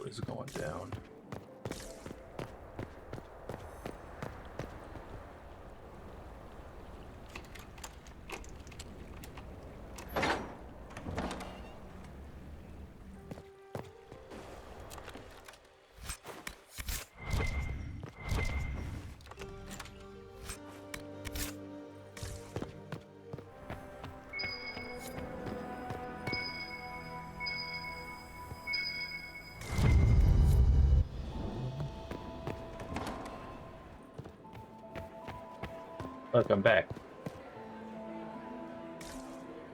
is going down. Look, I'm back.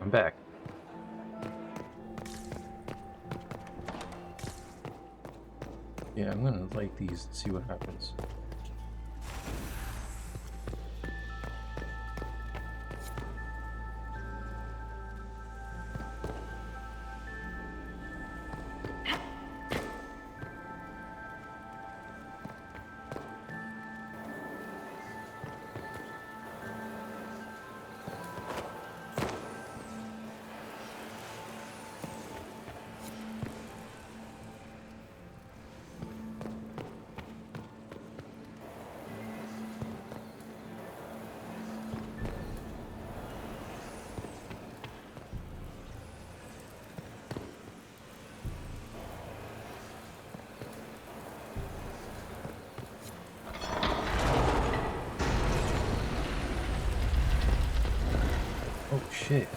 I'm back. Yeah, I'm gonna light these and see what happens. Oh shit.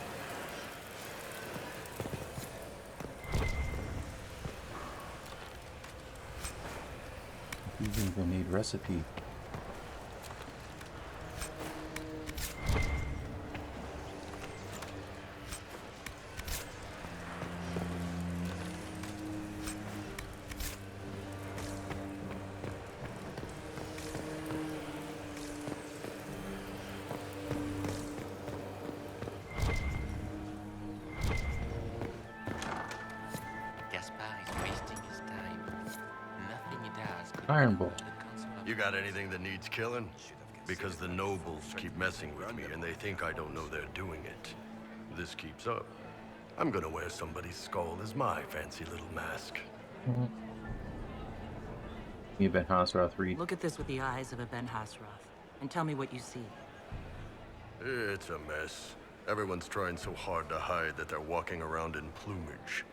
Using grenade recipe. Iron Ball. You got anything that needs killing? Because the nobles keep messing with me and they think I don't know they're doing it. This keeps up, I'm gonna wear somebody's skull as my fancy little mask. You Ben Hasroth read. Look at this with the eyes of a Ben Hasroth and tell me what you see. It's a mess. Everyone's trying so hard to hide that they're walking around in plumage.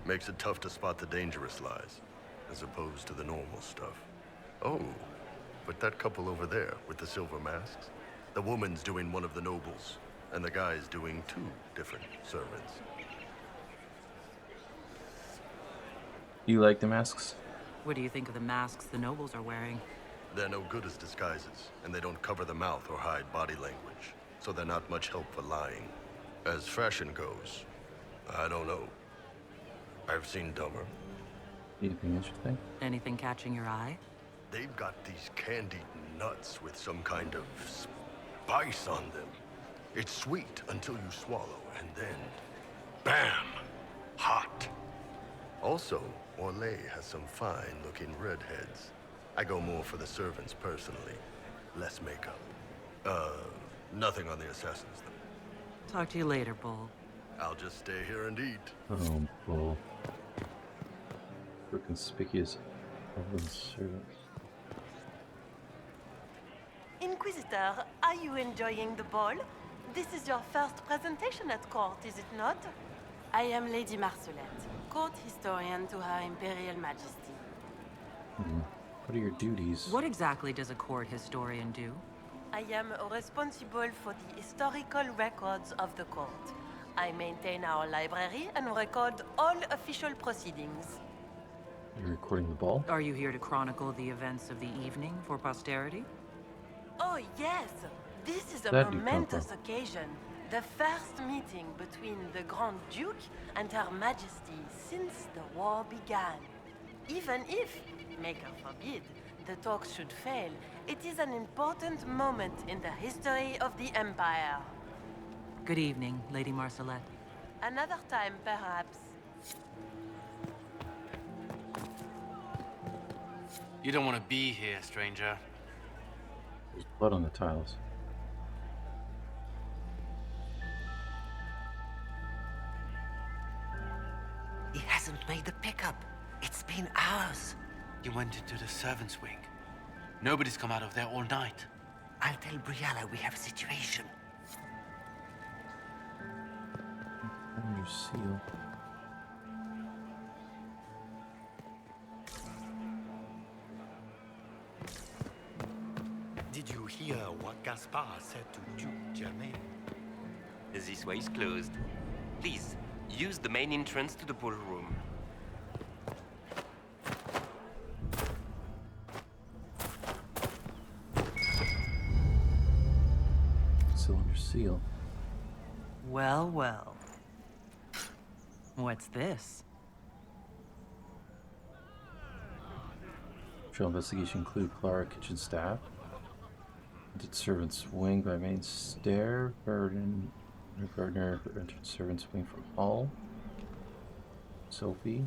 Makes it tough to spot the dangerous lies, as opposed to the normal stuff. Oh, but that couple over there with the silver masks, the woman's doing one of the nobles, and the guy's doing two different servants. You like the masks? What do you think of the masks the nobles are wearing? They're no good as disguises, and they don't cover the mouth or hide body language, so they're not much help for lying. As fashion goes, I don't know. I've seen dumber. Anything interesting? Anything catching your eye? They've got these candied nuts with some kind of spice on them. It's sweet until you swallow, and then, bam! Hot. Also, Orlais has some fine-looking redheads. I go more for the servants personally. Less makeup. Nothing on the assassins, though. Talk to you later, Bull. I'll just stay here and eat. Oh, Bull. For conspicuous elven servants. Inquisitor, are you enjoying the ball? This is your first presentation at court, is it not? I am Lady Marcelette, court historian to Her Imperial Majesty. What are your duties? What exactly does a court historian do? I am responsible for the historical records of the court. I maintain our library and record all official proceedings. You're recording the ball? Are you here to chronicle the events of the evening for posterity? Oh, yes! This is a That you come momentous from. occasion. The first meeting between the Grand Duke and Her Majesty since the war began. Even if, Maker forbid, the talks should fail, it is an important moment in the history of the Empire. Good evening, Lady Marcelette. Another time, perhaps. You don't want to be here, stranger. There's blood on the tiles. He hasn't made the pickup. It's been hours. You went into the servants' wing. Nobody's come out of there all night. I'll tell Briala we have a situation. Under seal. Did you hear what Gaspard said to Duke Germain? This way is closed. Please, use the main entrance to the ballroom. Still under seal. Well, well. What's this? Trail investigation include Clara kitchen staff. Entered servants wing by main stair. Gardener entered servants wing from hall. Sophie.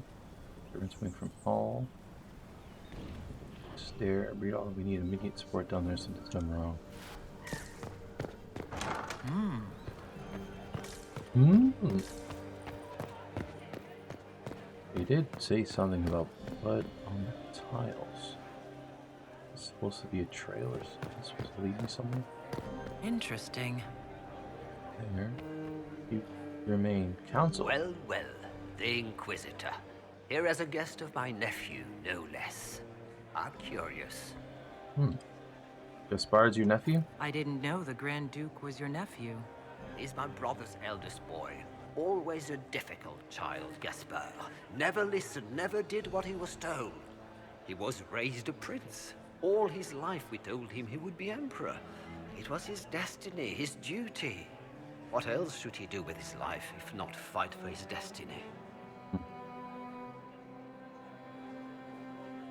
Servants wing from hall. Stair. Read all. We need immediate support down there. Something's done wrong. They did say something about blood on the tiles. It's supposed to be a trail or something. It's supposed to lead me somewhere. Interesting. There. You remain counsel. Well, well, the Inquisitor. Here as a guest of my nephew, no less. I'm curious. Gaspard's your nephew? I didn't know the Grand Duke was your nephew. He's my brother's eldest boy. Always a difficult child, Gaspard. Never listened, never did what he was told. He was raised a prince. All his life we told him he would be emperor. It was his destiny, his duty. What else should he do with his life if not fight for his destiny?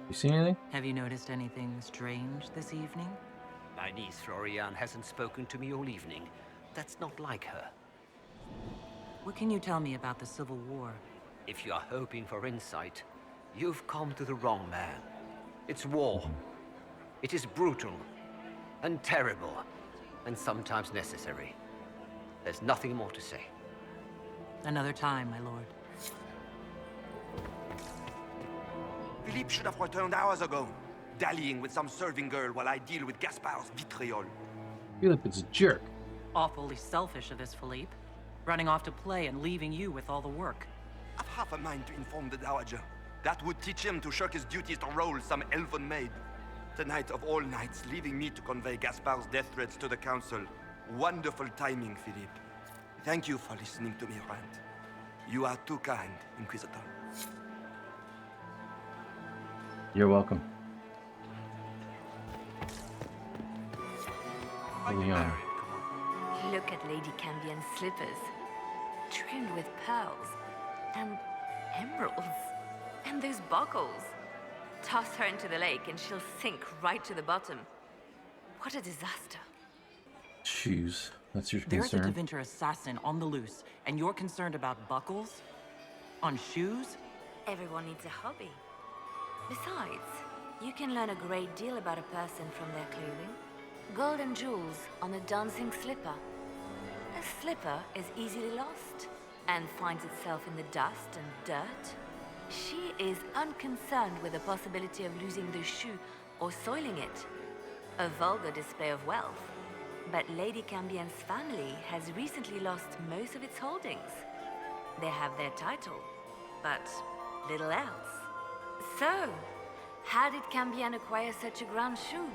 You see anything? Have you noticed anything strange this evening? My niece Florian hasn't spoken to me all evening. That's not like her. What can you tell me about the Civil War? If you are hoping for insight, you've come to the wrong man. It's war. It is brutal, and terrible, and sometimes necessary. There's nothing more to say. Another time, my lord. Philippe should have returned hours ago, dallying with some serving girl while I deal with Gaspard's vitriol. Philippe is a jerk. Awfully selfish of this, Philippe. Running off to play and leaving you with all the work. I've half a mind to inform the Dowager. That would teach him to shirk his duties to roll some elven maid. Tonight of all nights, leaving me to convey Gaspard's death threats to the Council. Wonderful timing, Philippe. Thank you for listening to me rant. You are too kind, Inquisitor. You're welcome. early on. Look at Lady Cambian's slippers, trimmed with pearls and emeralds, and those buckles. Toss her into the lake and she'll sink right to the bottom. What a disaster. Shoes. That's your There's a concern. Tevinter assassin on the loose, and you're concerned about buckles? On shoes? Everyone needs a hobby. Besides, you can learn a great deal about a person from their clothing. Gold and jewels on a dancing slipper. A slipper is easily lost and finds itself in the dust and dirt. She is unconcerned with the possibility of losing the shoe or soiling it. A vulgar display of wealth. But Lady Cambian's family has recently lost most of its holdings. They have their title, but little else. So, how did Cambian acquire such a grand shoe,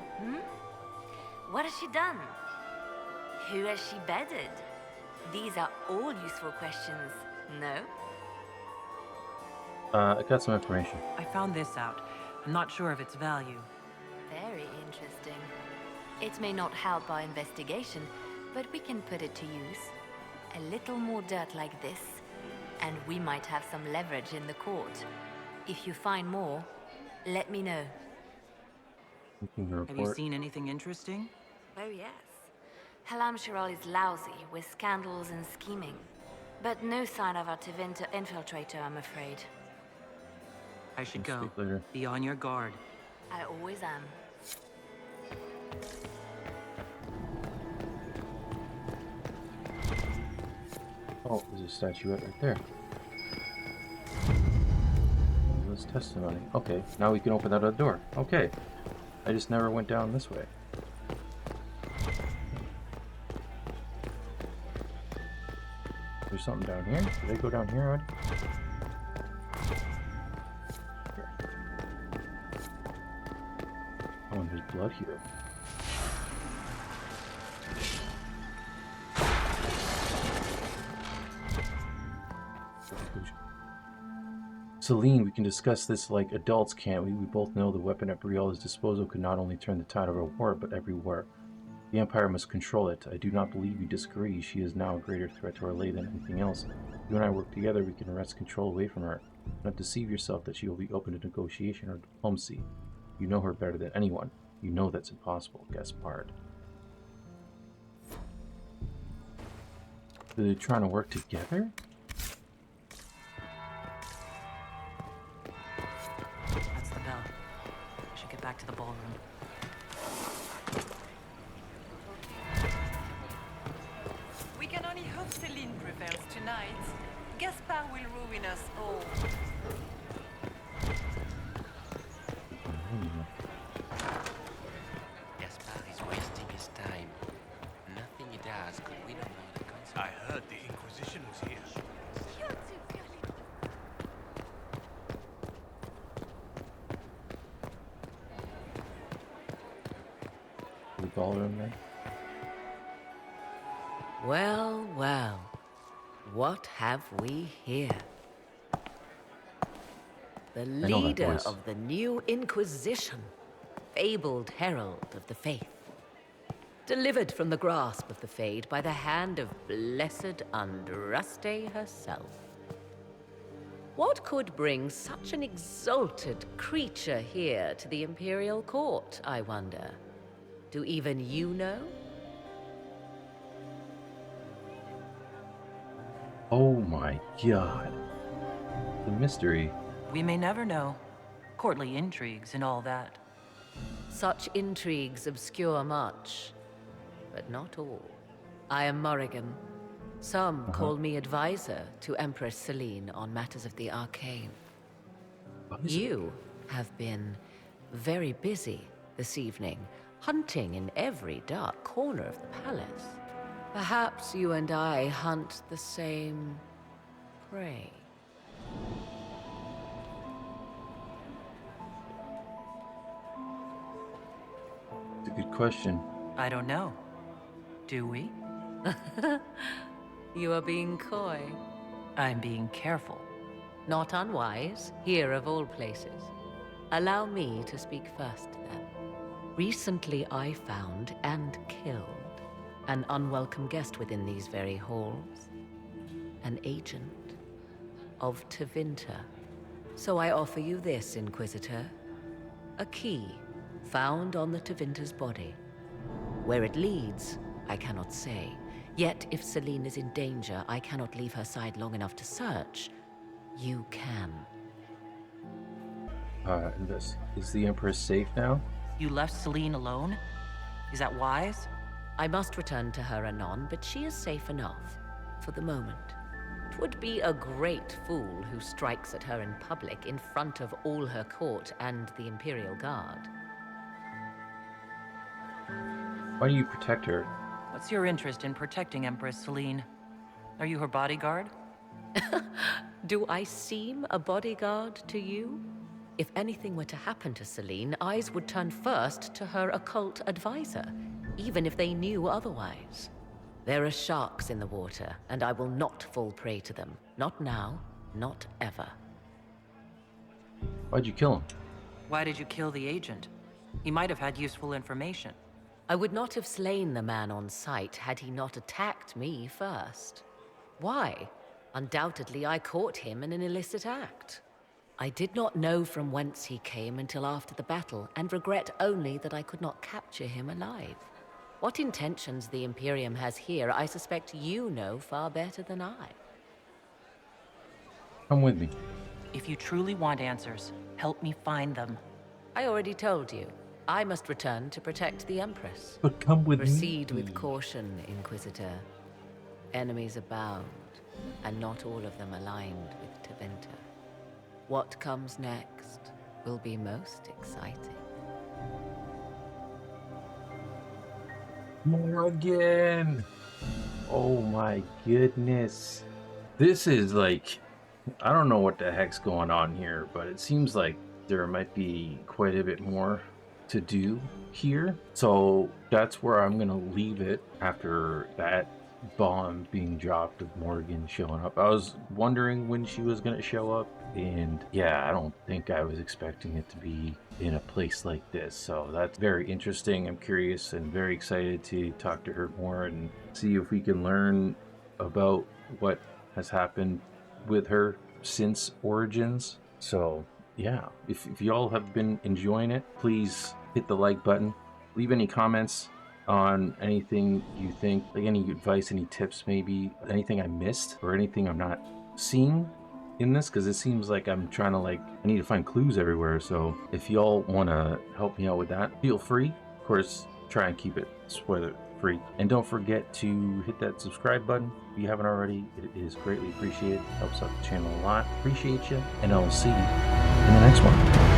What has she done? Who has she bedded? These are all useful questions, no? I got some information. I found this out. I'm not sure of its value. Very interesting. It may not help our investigation, but we can put it to use. A little more dirt like this, and we might have some leverage in the court. If you find more, let me know. Have you seen anything interesting? Oh yes. Halam Shiral is lousy with scandals and scheming. But no sign of our Tevinter infiltrator, I'm afraid. I should go. Be on your guard. I always am. Oh, there's a statuette right there. This testimony. Okay, now we can open that other door. Okay. I just never went down this way. There's something down here. Did I go down here already? Oh, and there's blood here. Celine, we can discuss this like adults, can't we? We both know the weapon at Brielle's disposal could not only turn the tide of a war, but every war. The Empire must control it. I do not believe you disagree. She is now a greater threat to our lay than anything else. You and I work together, we can wrest control away from her. Do not deceive yourself that she will be open to negotiation or diplomacy. You know her better than anyone. You know that's impossible, Gaspard. Are they trying to work together? That's the bell. I should get back to the ballroom. We can only hope Celine prevails tonight. Gaspard will ruin us all. Gaspard is wasting his time. Nothing he does could win over the council. I heard the Inquisition was here. The ballroom then? Well, well. What have we here? The leader of the new Inquisition, fabled herald of the faith. Delivered from the grasp of the Fade by the hand of blessed Andraste herself. What could bring such an exalted creature here to the Imperial Court, I wonder? Do even you know? Oh my god. The mystery. We may never know. Courtly intrigues and all that. Such intrigues obscure much, but not all. I am Morrigan. Some call me advisor to Empress Celine on matters of the arcane. You have been very busy this evening, hunting in every dark corner of the palace. Perhaps you and I hunt the same prey. It's a good question. I don't know. Do we? You are being coy. I'm being careful. Not unwise, here of all places. Allow me to speak first, then. Recently I found and killed an unwelcome guest within these very halls. An agent of Tevinter. So I offer you this, Inquisitor. A key found on the Tevinter's body. Where it leads, I cannot say. Yet, if Celine is in danger, I cannot leave her side long enough to search. You can. Is the Empress safe now? You left Celine alone? Is that wise? I must return to her anon, but she is safe enough. For the moment. 'Twould be a great fool who strikes at her in public in front of all her court and the Imperial Guard. Why do you protect her? What's your interest in protecting Empress Celine? Are you her bodyguard? Do I seem a bodyguard to you? If anything were to happen to Celine, eyes would turn first to her occult advisor, even if they knew otherwise. There are sharks in the water, and I will not fall prey to them. Not now, not ever. Why'd you kill him? Why did you kill the agent? He might have had useful information. I would not have slain the man on sight had he not attacked me first. Why? Undoubtedly, I caught him in an illicit act. I did not know from whence he came until after the battle, and regret only that I could not capture him alive. What intentions the Imperium has here, I suspect you know far better than I. Come with me. If you truly want answers, help me find them. I already told you. I must return to protect the Empress. But come with me. Proceed with caution, Inquisitor. Enemies abound, and not all of them aligned with Tevinter. What comes next will be most exciting. Morgan! Oh my goodness. This is like, I don't know what the heck's going on here, but it seems like there might be quite a bit more to do here. So that's where I'm gonna leave it after that bomb being dropped of Morgan showing up. I was wondering when she was gonna show up, and yeah, I don't think I was expecting it to be in a place like this. So that's very interesting. I'm curious and very excited to talk to her more and see if we can learn about what has happened with her since Origins. So yeah, if y'all have been enjoying it, please hit the like button, leave any comments on anything you think, like any advice, any tips, maybe anything I missed or anything I'm not seeing in this, because it seems like I'm trying to I need to find clues everywhere. So if y'all want to help me out with that, feel free. Of course, try and keep it spoiler free, and don't forget to hit that subscribe button if you haven't already. It is greatly appreciated, helps out the channel a lot. Appreciate you, and I will see you in the next one.